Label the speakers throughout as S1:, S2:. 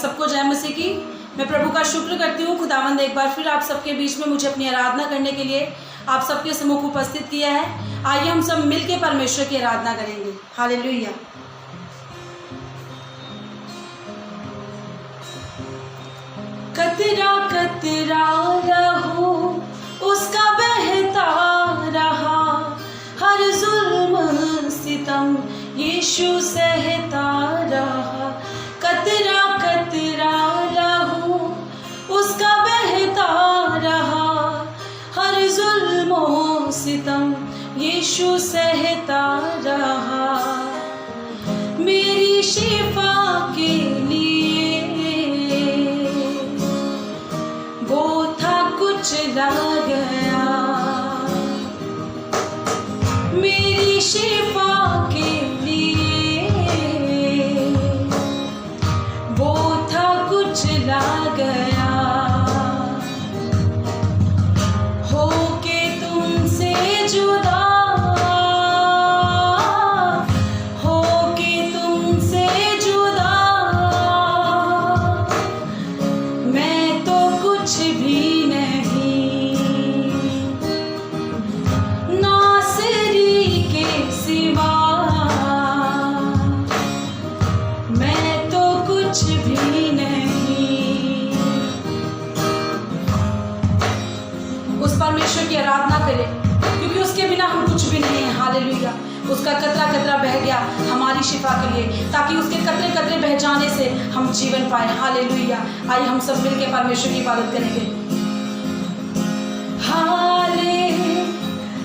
S1: सबको जय मसीह की। मैं प्रभु का शुक्र करती हूँ, खुदावंद एक बार फिर आप सबके बीच में मुझे अपनी आराधना करने के लिए आप सबके सम्मुख उपस्थित किया है। आइए हम सब मिलकर परमेश्वर की आराधना करेंगे। हालेलुया। कतरा कतरा लहू उसका बहता रहा, हर जुल्म सितम यीशु सहता रहा। कतरा कतरा लहू उसका बहता रहा, हर जुल्म सितम यीशु सहता रहा। मेरी शिफा के लिए वो था कुचला गया, मेरी शिफा के लिए वो था कुचला गया। होके तुमसे जुदा, होके तुमसे जुदा, मैं तो कुछ भी नहीं, नासरी के सिवा मैं तो कुछ भी नहीं। उस परमेश्वर की आराधना करें, क्योंकि उसके बिना हम कुछ भी नहीं है। हालेलुया। उसका कतरा कतरा बह गया हमारी शिफा के लिए, ताकि उसके कतरे कतरे बह जाने से हम जीवन पाए। हालेलुया। आइए हम सब मिलकर परमेश्वर की इबादत करेंगे। हाले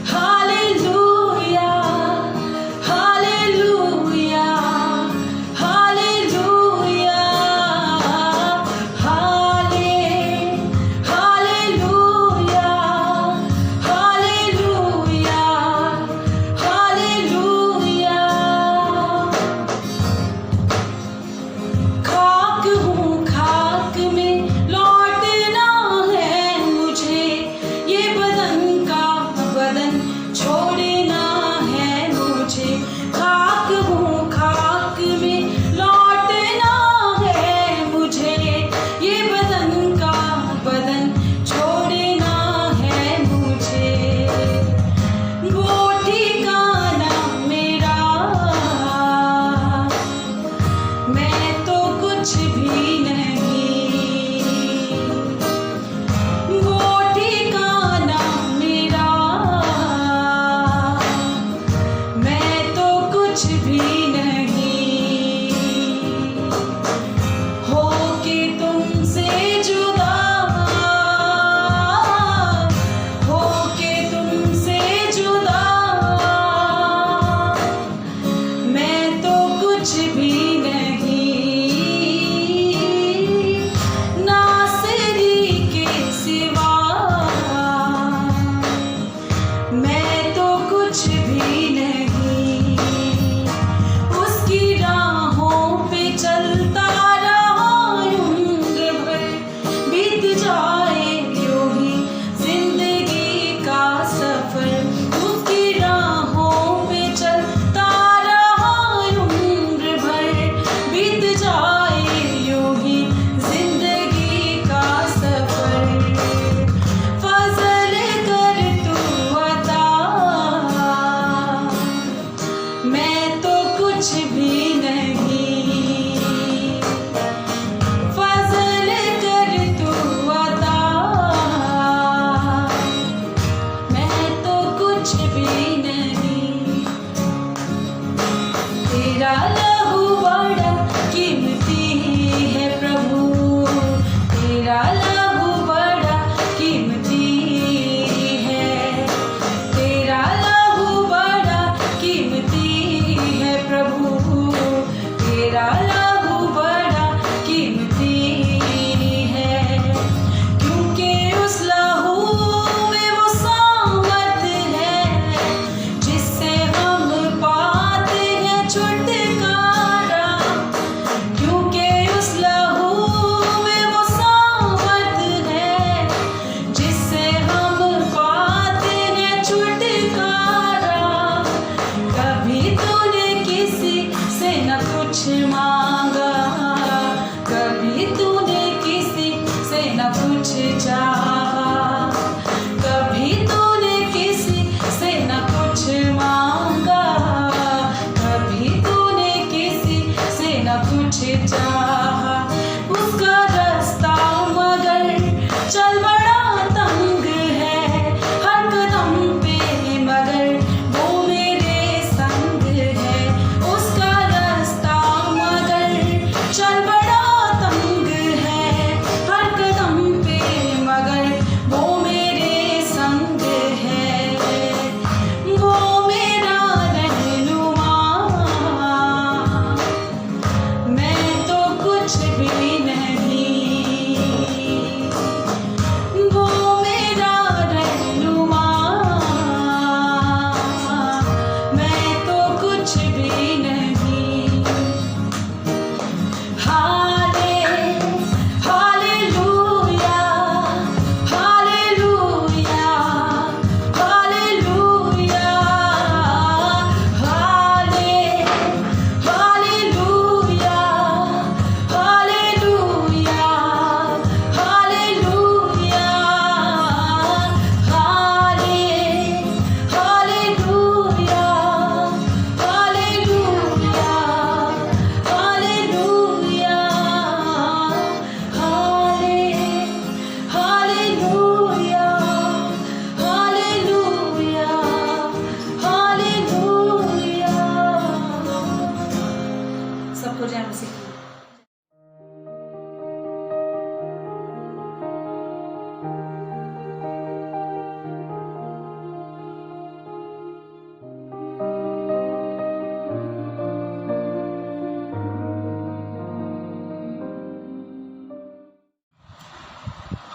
S1: हालेलुया, हालेलुया, हालेलुया, हाले हालेलुया, हालेलुया, हालेलुया। खाक हूँ, खाक में लौटना है मुझे, ये बदन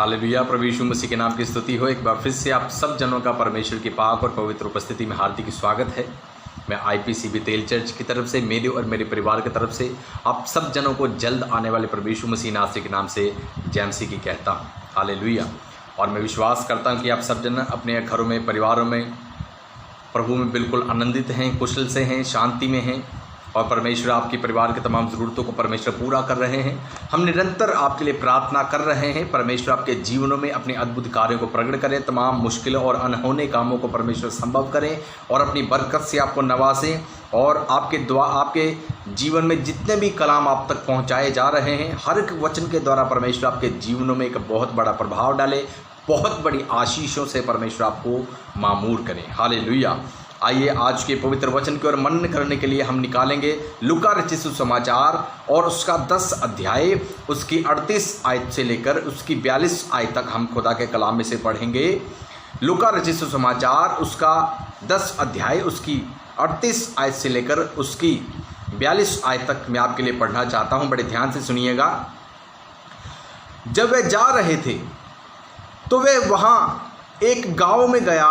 S2: हालेलुया, प्रभु यीशु मसीह के नाम की स्तुति हो। एक बार फिर से आप सब जनों का परमेश्वर की पाक और पवित्र उपस्थिति में हार्दिक स्वागत है। मैं IPC बेतेल चर्च की तरफ से, मेरे और मेरे परिवार की तरफ से आप सब जनों को जल्द आने वाले प्रभु यीशु मसीह नासरी के नाम से जय मसीह की कहता हूँ। हालेलुया। और मैं विश्वास करता हूँ कि आप सब जन अपने घरों में, परिवारों में प्रभु में बिल्कुल आनंदित हैं, कुशल से हैं, शांति में हैं और परमेश्वर आपके परिवार के तमाम ज़रूरतों को परमेश्वर पूरा कर रहे हैं। हम निरंतर आपके लिए प्रार्थना कर रहे हैं। परमेश्वर आपके जीवनों में अपने अद्भुत कार्यों को प्रकट करें, तमाम मुश्किलों और अनहोने कामों को परमेश्वर संभव करें और अपनी बरकत से आपको नवाजें और आपके जीवन में जितने भी कलाम आप तक पहुँचाए जा रहे हैं, हर एक वचन के द्वारा परमेश्वर आपके जीवनों में एक बहुत बड़ा प्रभाव डाले, बहुत बड़ी आशीषों से परमेश्वर आपको मामूर करें। हालेलुया। आइए आज के पवित्र वचन की ओर मनन करने के लिए हम निकालेंगे लूका रचित सुसमाचार और उसका 10 अध्याय, उसकी 38 आयत से लेकर उसकी 42 आयत तक हम खुदा के कलाम में से पढ़ेंगे। लूका रचित सुसमाचार उसका 10 अध्याय, उसकी 38 आयत से लेकर उसकी 42 आयत तक मैं आपके लिए पढ़ना चाहता हूँ। बड़े ध्यान से सुनिएगा। जब वे जा रहे थे तो वे वहाँ एक गांव में गया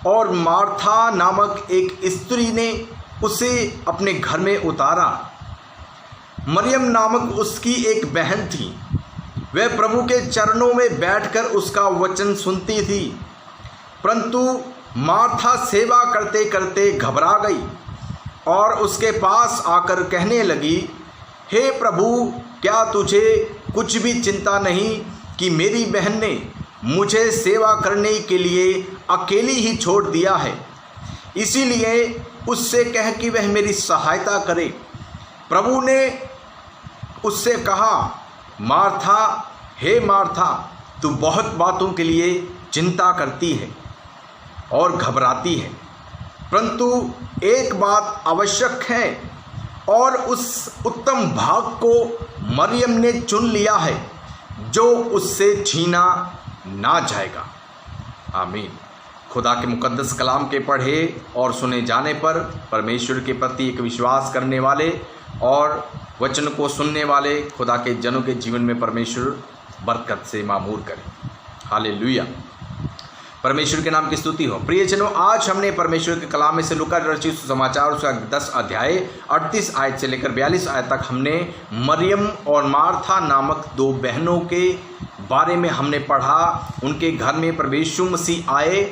S2: और मार्था नामक एक स्त्री ने उसे अपने घर में उतारा। मरियम नामक उसकी एक बहन थी, वह प्रभु के चरणों में बैठकर उसका वचन सुनती थी। परंतु मार्था सेवा करते करते घबरा गई और उसके पास आकर कहने लगी, हे प्रभु, क्या तुझे कुछ भी चिंता नहीं कि मेरी बहन ने मुझे सेवा करने के लिए अकेली ही छोड़ दिया है, इसीलिए उससे कह कि वह मेरी सहायता करे। प्रभु ने उससे कहा, मार्था, हे मार्था, तू बहुत बातों के लिए चिंता करती है और घबराती है, परंतु एक बात आवश्यक है और उस उत्तम भाग को मरियम ने चुन लिया है जो उससे छीना ना जाएगा। आमीन। खुदा के मुकद्दस कलाम के पढ़े और सुने जाने पर परमेश्वर के प्रति एक विश्वास करने वाले और वचन को सुनने वाले खुदा के जनों के जीवन में परमेश्वर बरकत से मामूर करे। हालेलुया। परमेश्वर के नाम की स्तुति हो। प्रिय जनों, आज हमने परमेश्वर के कलाम में से लूका रचित सुसमाचार उसका 10 अध्याय 38 आयत से लेकर 42 आयत तक हमने मरियम और मार्था नामक 2 बहनों के बारे में हमने पढ़ा। उनके घर में प्रभु यीशु मसीह आए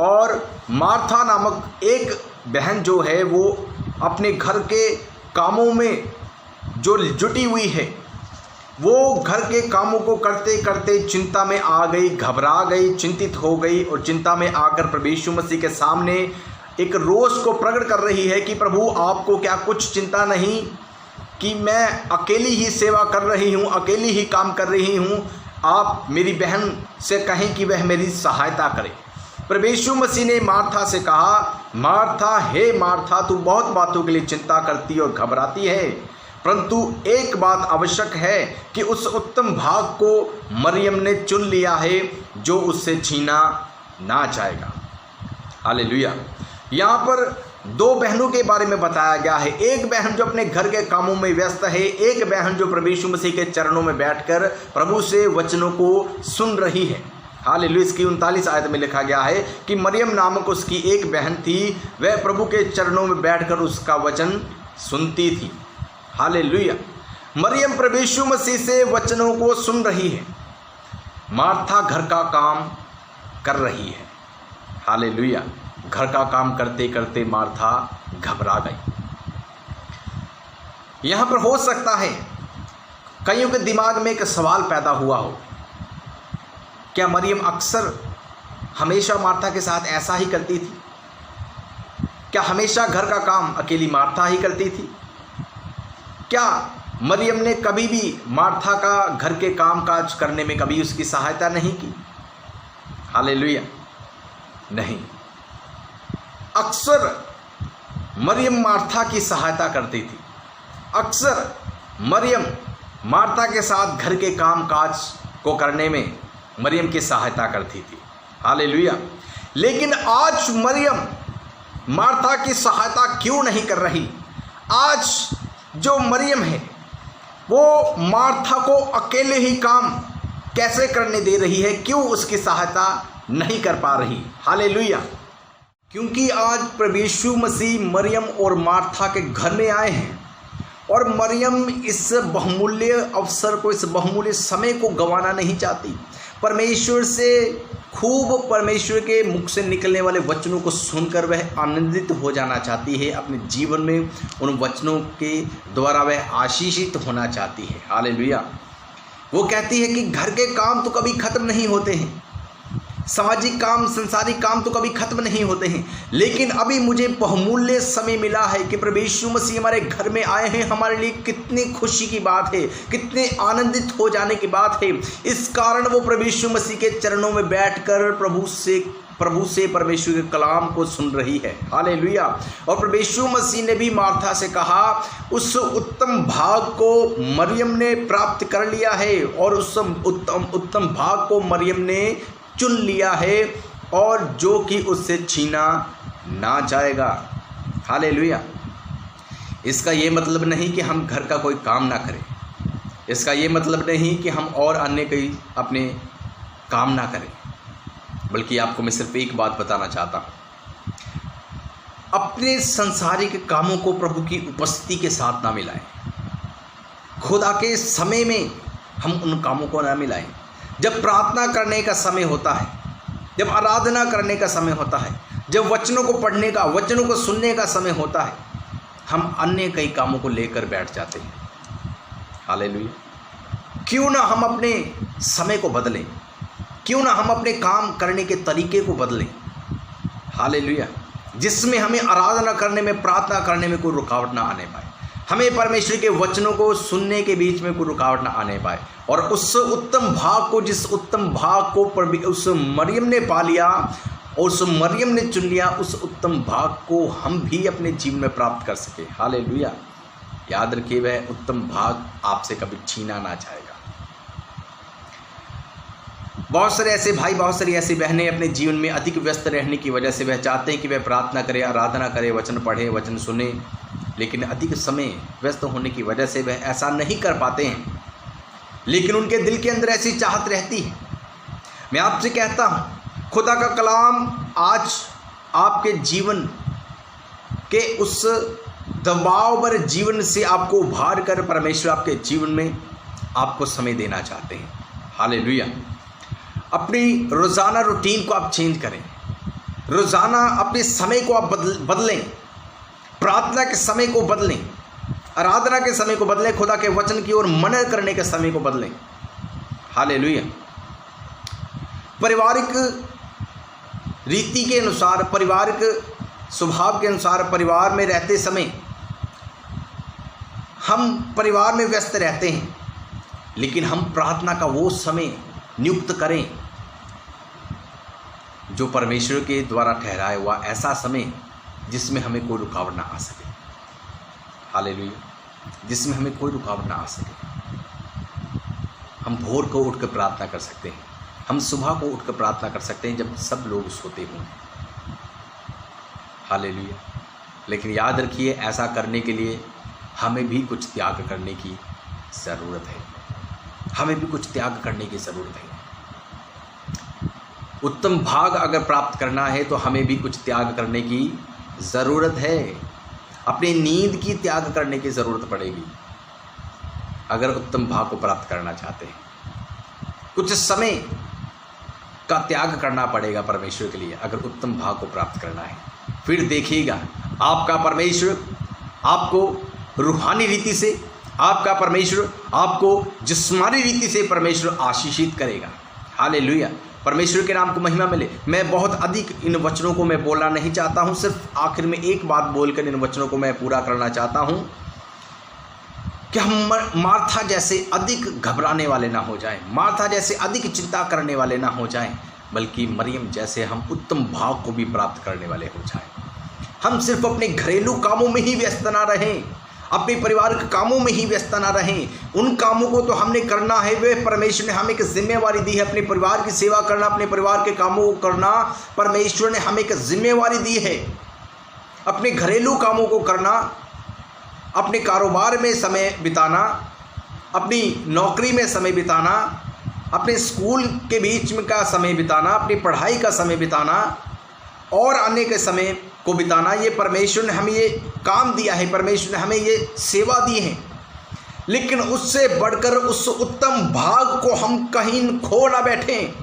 S2: और मार्था नामक एक बहन जो है वो अपने घर के कामों में जो जुटी हुई है, वो घर के कामों को करते करते चिंता में आ गई, घबरा गई, चिंतित हो गई और चिंता में आकर प्रभु यीशु मसीह के सामने एक रोष को प्रकट कर रही है कि प्रभु, आपको क्या कुछ चिंता नहीं कि मैं अकेली ही सेवा कर रही हूँ, अकेली ही काम कर रही हूँ, आप मेरी बहन से कहें कि वह मेरी सहायता करे। प्रभु यीशु मसीह ने मार्था से कहा, मार्था, हे मार्था, तू बहुत बातों के लिए चिंता करती और घबराती है, परंतु एक बात आवश्यक है कि उस उत्तम भाग को मरियम ने चुन लिया है जो उससे छीना ना जाएगा। हालेलुया। यहाँ पर 2 बहनों के बारे में बताया गया है। एक बहन जो अपने घर के कामों में व्यस्त है, एक बहन जो प्रभु यीशु मसीह के चरणों में बैठकर प्रभु से वचनों को सुन रही है। हालेलुया। इसकी 39 आयत में लिखा गया है कि मरियम नामक उसकी एक बहन थी, वह प्रभु के चरणों में बैठकर उसका वचन सुनती थी। हालेलुया। मरियम प्रभु यीशु मसीह से वचनों को सुन रही है, मार्था घर का काम कर रही है। हालेलुया। घर का काम करते करते मार्था घबरा गई। यहां पर हो सकता है कईयों के दिमाग में एक सवाल पैदा हुआ हो, क्या मरियम अक्सर हमेशा मार्था के साथ ऐसा ही करती थी? क्या हमेशा घर का काम अकेली मार्था ही करती थी? क्या मरियम ने कभी भी मार्था का घर के काम काज करने में कभी उसकी सहायता नहीं की? हालेलुया। नहीं, अक्सर मरियम मार्था की सहायता करती थी। अक्सर मरियम मार्था के साथ घर के काम काज को करने में मरियम की सहायता करती थी। हालेलुया। लेकिन आज मरियम मार्था की सहायता क्यों नहीं कर रही? आज जो मरियम है वो मार्था को अकेले ही काम कैसे करने दे रही है, क्यों उसकी सहायता नहीं कर पा रही। हालेलुया। क्योंकि आज प्रभु यीशु मसीह मरियम और मार्था के घर में आए हैं और मरियम इस बहुमूल्य अवसर को, इस बहुमूल्य समय को गंवाना नहीं चाहती। परमेश्वर से खूब परमेश्वर के मुख से निकलने वाले वचनों को सुनकर वह आनंदित हो जाना चाहती है। अपने जीवन में उन वचनों के द्वारा वह आशीषित होना चाहती है। हालेलुया। वो कहती है कि घर के काम तो कभी ख़त्म नहीं होते हैं, सामाजिक काम, संसारिक काम तो कभी खत्म नहीं होते हैं, लेकिन अभी मुझे बहुमूल्य समय मिला है कि प्रभु यीशु मसीह हमारे घर में आए हैं। हमारे लिए कितनी खुशी की बात है, कितने आनंदित हो जाने की बात है। इस कारण वो प्रभु यीशु मसीह के चरणों में बैठकर प्रभु से परमेश्वर के कलाम को सुन रही है। हालेलुया। और प्रभु यीशु मसीह ने भी मार्था से कहा, उस उत्तम भाग को मरियम ने प्राप्त कर लिया है और उस उत्तम भाग को मरियम ने चुन लिया है और जो कि उससे छीना ना जाएगा। हालेलुया। इसका ये मतलब नहीं कि हम घर का कोई काम ना करें, इसका ये मतलब नहीं कि हम और अन्य कोई अपने काम ना करें, बल्कि आपको मैं सिर्फ एक बात बताना चाहता हूँ, अपने संसारिक कामों को प्रभु की उपस्थिति के साथ ना मिलाएं। खुदा के समय में हम उन कामों को ना मिलाएं। जब प्रार्थना करने का समय होता है, जब आराधना करने का समय होता है, जब वचनों को पढ़ने का, वचनों को सुनने का समय होता है, हम अन्य कई कामों को लेकर बैठ जाते हैं। हालेलुया। क्यों ना हम अपने समय को बदलें, क्यों ना हम अपने काम करने के तरीके को बदलें। हालेलुया। जिसमें हमें आराधना करने में, प्रार्थना करने में कोई रुकावट ना आने पाए, हमें परमेश्वर के वचनों को सुनने के बीच में कोई रुकावट ना आने पाए। और उस उत्तम भाग को, जिस उत्तम भाग को उस मरियम ने पा लिया और उस मरियम ने चुन लिया, उस उत्तम भाग को हम भी अपने जीवन में प्राप्त कर सके। हालेलुया। याद रखिए, वह उत्तम भाग आपसे कभी छीना ना जाएगा। बहुत सारे ऐसे भाई, बहुत सारी ऐसी बहनें अपने जीवन में अधिक व्यस्त रहने की वजह से वह चाहते हैं कि वह प्रार्थना करे, आराधना करे, वचन पढ़े, वचन सुने, लेकिन अधिक समय व्यस्त होने की वजह से वह ऐसा नहीं कर पाते हैं। लेकिन उनके दिल के अंदर ऐसी चाहत रहती है। मैं आपसे कहता हूँ, खुदा का कलाम आज आपके जीवन के उस दबाव भरे जीवन से आपको उभार कर परमेश्वर आपके जीवन में आपको समय देना चाहते हैं। हालेलुया। अपनी रोज़ाना रूटीन को आप चेंज करें, रोज़ाना अपने समय को आप बदलें, प्रार्थना के समय को बदलें, आराधना के समय को बदलें, खुदा के वचन की ओर मनन करने के समय को बदलें। हालेलुया। पारिवारिक रीति के अनुसार, पारिवारिक स्वभाव के अनुसार परिवार में रहते समय हम परिवार में व्यस्त रहते हैं, लेकिन हम प्रार्थना का वो समय नियुक्त करें जो परमेश्वर के द्वारा ठहराया हुआ ऐसा समय जिसमें हमें कोई रुकावट ना आ सके। हालेलुया। जिसमें हमें कोई रुकावट ना आ सके। हम भोर को उठकर प्रार्थना कर सकते हैं, हम सुबह को उठकर प्रार्थना कर सकते हैं जब सब लोग सोते हों। हालेलुया। लेकिन याद रखिए, ऐसा करने के लिए हमें भी कुछ त्याग करने की ज़रूरत है। हमें भी कुछ त्याग करने की ज़रूरत है। उत्तम भाग अगर प्राप्त करना है तो हमें भी कुछ त्याग करने की ज़रूरत है। अपनी नींद की त्याग करने की ज़रूरत पड़ेगी अगर उत्तम भाग को प्राप्त करना चाहते हैं। कुछ समय का त्याग करना पड़ेगा परमेश्वर के लिए अगर उत्तम भाग को प्राप्त करना है। फिर देखिएगा, आपका परमेश्वर आपको रूहानी रीति से, आपका परमेश्वर आपको जिस्मानी रीति से परमेश्वर आशीषित करेगा। हालेलुया। परमेश्वर के नाम को महिमा मिले। मैं बहुत अधिक इन वचनों को मैं बोलना नहीं चाहता हूँ, सिर्फ आखिर में एक बात बोलकर इन वचनों को मैं पूरा करना चाहता हूँ कि हम मार्था जैसे अधिक घबराने वाले ना हो जाएं, मार्था जैसे अधिक चिंता करने वाले ना हो जाएं, बल्कि मरियम जैसे हम उत्तम भाव को भी प्राप्त करने वाले हो जाएं। हम सिर्फ अपने घरेलू कामों में ही व्यस्त ना रहें, अपने परिवार के कामों में ही व्यस्त ना रहें। उन कामों को तो हमने करना है, वे परमेश्वर ने हमें एक जिम्मेवारी दी है। अपने परिवार की सेवा करना, अपने परिवार के कामों को करना परमेश्वर ने हमें एक जिम्मेवारी दी है। अपने घरेलू कामों को करना, अपने कारोबार में समय बिताना, अपनी नौकरी में समय बिताना, अपने स्कूल के बीच में का समय बिताना, अपनी पढ़ाई का समय बिताना और अन्य के समय को बिताना, ये परमेश्वर ने हमें ये काम दिया है, परमेश्वर ने हमें ये सेवा दी है। लेकिन उससे बढ़कर उस उत्तम भाग को हम कहीं खो ना बैठें,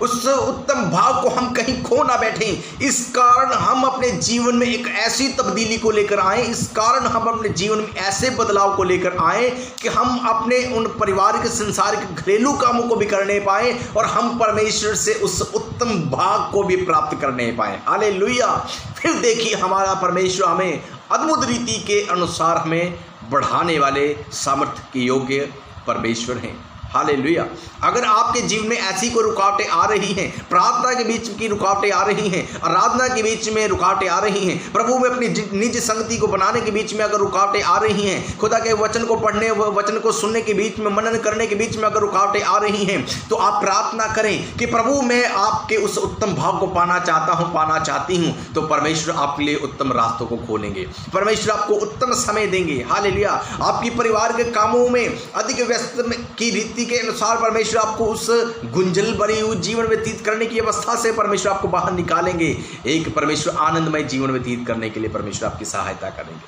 S2: उस उत्तम भाग को हम कहीं खो ना बैठें। इस कारण हम अपने जीवन में एक ऐसी तब्दीली को लेकर आए, इस कारण हम अपने जीवन में ऐसे बदलाव को लेकर आए कि हम अपने उन पारिवारिक संसारिक घरेलू कामों को भी करने पाए और हम परमेश्वर से उस उत्तम भाग को भी प्राप्त करने पाए। हालेलुया। फिर देखिए, हमारा परमेश्वर हमें अद्भुत रीति के अनुसार हमें बढ़ाने वाले सामर्थ्य के योग्य परमेश्वर हैं। हालेलुया। अगर आपके जीवन में ऐसी कोई रुकावटें आ रही हैं, प्रार्थना के बीच की रुकावटें आ रही हैं, आराधना के बीच में रुकावटें आ रही हैं, प्रभु में अपनी निज संगति को बनाने के बीच में अगर रुकावटें आ रही हैं, खुदा के वचन को पढ़ने, वचन को सुनने के बीच में, मनन करने के बीच में अगर रुकावटें आ रही हैं, तो आप प्रार्थना करें कि प्रभु मैं आपके उस उत्तम भाव को पाना चाहता हूँ, पाना चाहती हूँ। तो परमेश्वर आपके लिए उत्तम रास्तों को खोलेंगे, परमेश्वर आपको उत्तम समय देंगे। हालेलुया। आपकी परिवार के कामों में अधिक व्यस्त की रीति के अनुसार परमेश्वर आपको उस गुंजल भरी हुई जीवन व्यतीत करने की अवस्था से परमेश्वर आपको बाहर निकालेंगे। एक परमेश्वर आनंदमय जीवन व्यतीत करने के लिए परमेश्वर आपकी सहायता करेंगे।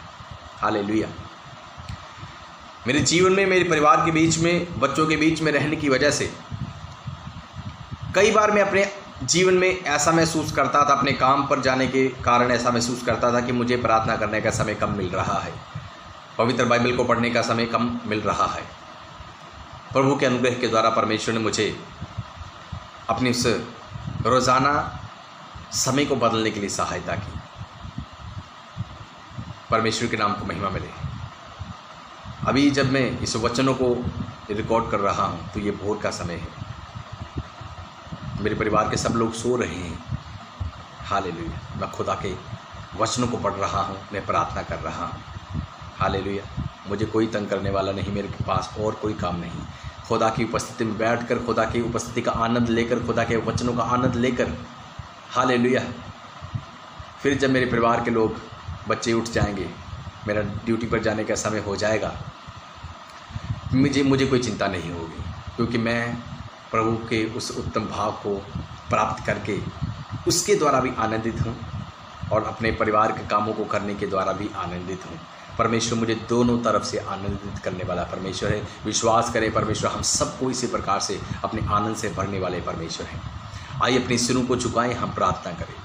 S2: हालेलुया। मेरे जीवन में, मेरे परिवार के बीच में, बच्चों के बीच में रहने की वजह से कई बार मैं अपने जीवन में ऐसा महसूस करता था, अपने काम पर जाने के कारण ऐसा महसूस करता था कि मुझे प्रार्थना करने का समय कम मिल रहा है, पवित्र बाइबल को पढ़ने का समय कम मिल रहा है। प्रभु के अनुग्रह के द्वारा परमेश्वर ने मुझे अपनी उस रोज़ाना समय को बदलने के लिए सहायता की। परमेश्वर के नाम को महिमा मिले। अभी जब मैं इस वचनों को रिकॉर्ड कर रहा हूँ तो ये भोर का समय है, मेरे परिवार के सब लोग सो रहे हैं। हालेलुया। मैं खुदा के वचनों को पढ़ रहा हूँ, मैं प्रार्थना कर रहा हूँ। हालेलुया। मुझे कोई तंग करने वाला नहीं, मेरे पास और कोई काम नहीं। खुदा की उपस्थिति में बैठकर, खुदा की उपस्थिति का आनंद लेकर, खुदा के वचनों का आनंद लेकर, हालेलुया। फिर जब मेरे परिवार के लोग, बच्चे उठ जाएंगे, मेरा ड्यूटी पर जाने का समय हो जाएगा, मुझे कोई चिंता नहीं होगी, क्योंकि मैं प्रभु के उस उत्तम भाव को प्राप्त करके उसके द्वारा भी आनंदित हूँ और अपने परिवार के कामों को करने के द्वारा भी आनंदित हूँ। परमेश्वर मुझे दोनों तरफ से आनंदित करने वाला परमेश्वर है। विश्वास करें, परमेश्वर हम सबको इसी प्रकार से अपने आनंद से भरने वाले परमेश्वर हैं। आइए अपने सिरों को झुकाएं, हम प्रार्थना करें।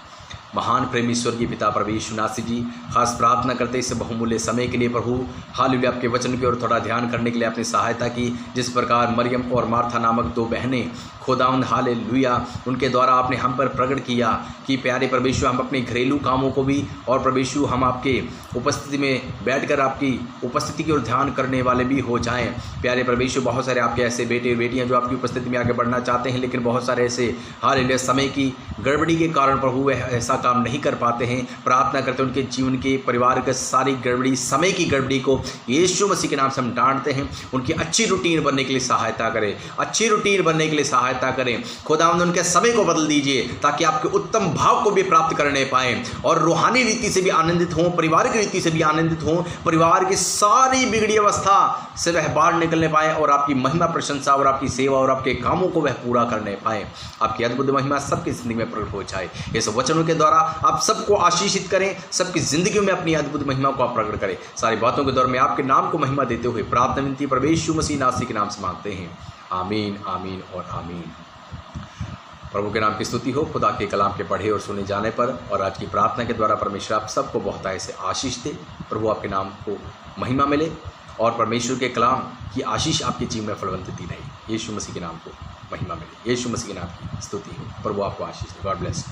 S2: महान प्रेमी स्वर्गीय पिता प्रभु यीशु नासी जी, खास प्रार्थना करते इस बहुमूल्य समय के लिए प्रभु। हालेलुया। आपके वचन की ओर थोड़ा ध्यान करने के लिए आपने सहायता की। जिस प्रकार मरियम और मार्था नामक दो बहनें, खुदावंद हालेलुया, उनके द्वारा आपने हम पर प्रकट किया कि प्यारे परमेश्वर हम अपने घरेलू कामों को भी, और परमेश्वर हम आपके उपस्थिति में बैठकर आपकी उपस्थिति की ओर ध्यान करने वाले भी हो जाएं। प्यारे परमेश्वर, बहुत सारे आपके ऐसे बेटे और बेटियां जो आपकी उपस्थिति में आगे बढ़ना चाहते हैं, लेकिन बहुत सारे ऐसे हालेलुया समय की गड़बड़ी के कारण प्रभु वह ऐसा काम नहीं कर पाते हैं। प्रार्थना करते हैं उनके जीवन के, परिवार के सारी गड़बड़ी, समय की गड़बड़ी को यीशु मसीह के नाम से हम डांटते हैं। उनकी अच्छी रूटीन बनने के लिए सहायता करें, अच्छी रूटीन बनने के लिए सहायता करें। खुदावंद उनके समय को बदल दीजिए ताकि आपके उत्तम भाव को भी प्राप्त करने पाएं और रूहानी रीति से भी आनंदित हों, पारिवारिक रीति से भी आनंदित हों, परिवार की सारी बिगड़ी अवस्था से वह बाहर निकलने पाए और आपकी महिमा, प्रशंसा और आपकी सेवा और आपके कामों को वह पूरा करने पाए। आपकी अद्भुत महिमा सबकी जिंदगी में प्रकट हो जाए। इस वचनों के द्वारा आप सबको आशीषित करें, सबकी जिंदगी में अपनी अद्भुत महिमा को आप प्रकट करें। सारी बातों के दौर में आपके नाम को महिमा देते हुए प्रार्थना विनती प्रभु यीशु मसीह नासरी के नाम से मांगते हैं। आमीन, आमीन और आमीन। प्रभु के नाम की स्तुति हो। खुदा के कलाम के पढ़े और सुने जाने पर और आज की प्रार्थना के द्वारा परमेश्वर आप सबको बहुत ऐसे आशीष दे। प्रभु आपके नाम को महिमा मिले और परमेश्वर के कलाम की आशीष आपके जीवन में फलवंत होती रहे। यीशु मसीह के नाम को महिमा मिले, यीशु मसीह के नाम की स्तुति हो। प्रभु आपको आशीष दे। God bless.